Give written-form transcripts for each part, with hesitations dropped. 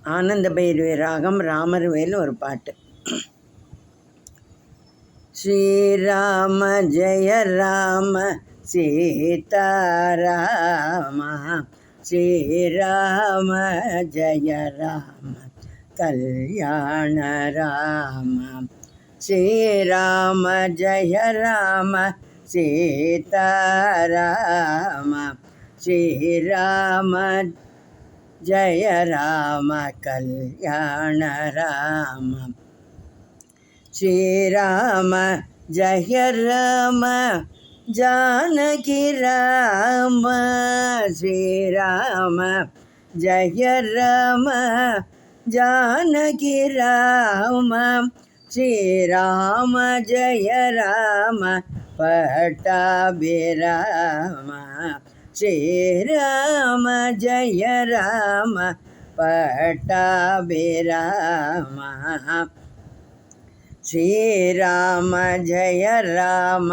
ஆனந்த பைரவி ராகம் ராமர் வேல் ஒரு பாட்டு. ஸ்ரீராம ஜெய ராம சீதாராம ஸ்ரீராம ஜெய ராம கல்யாண ராம ஸ்ரீராம ஜெய ராம சீதாராம ஸ்ரீராம ஜய ராம கல்யாண ராம ஸ்ரீராம ஜய ராம ஜானகி ராம ஸ்ரீராம ஜய ராம ஜானகி ராம ஸ்ரீராம ஜய ராம பட்டாபிராம ஸ்ரீராம ஜய ராம பட்டாபிராம ஸ்ரீராம ஜய ராம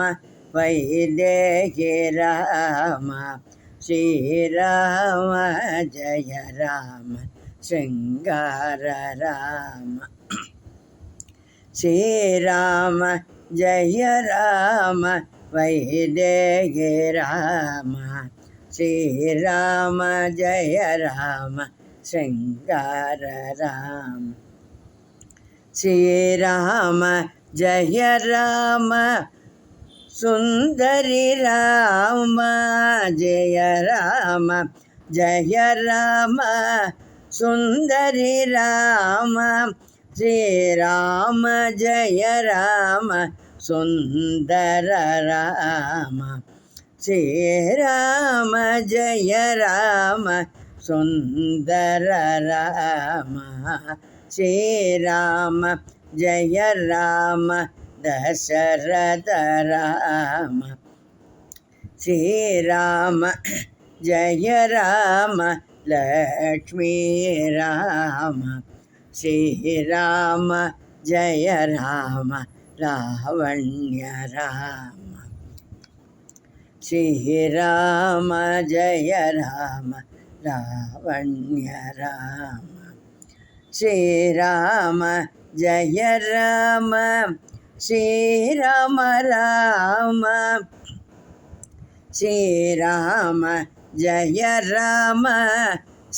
வைதேகி ராம ஸ்ரீராம ஜய ராம சிங்கார ராம ஸ்ரீராம ஜய ராம வைதேகி ராம ஸ்ரீராம ஜய ராம சிங்கார ராம ஸ்ரீராம ஜய ராம சுந்தரி ராம ஜய ராம ஜய ராம சுந்தரி ராம ஸ்ரீராம ஜய ராம சுந்தர ராம ஸ்ரீராம ஜய ராம சுந்தர ராம ஸ்ரீராம ஜய ராம தசரத ராம ஸ்ரீராம ஜய ராம லக்ஷ்மீ ராம ஸ்ரீராம ஜய ராம லாவண்ய ராம ஸ்ரீராம ஜய ராம லாவண்ய ராம ஸ்ரீராம ஜய ராம ஸ்ரீராம ராம ஸ்ரீராம ஜய ராம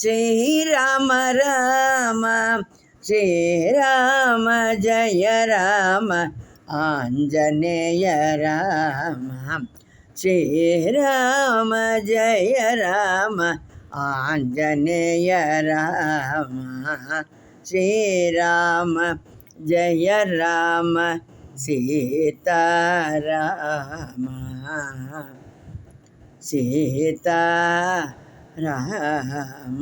ஸ்ரீராம ராம ஸ்ரீராம ஜய ராம ஆஞ்சநேய ராம ஸ்ரீராம ஜய ராம ஆஞ்சநேய ராம ஸ்ரீராம ஜய ராம சீதாராம சீதாராம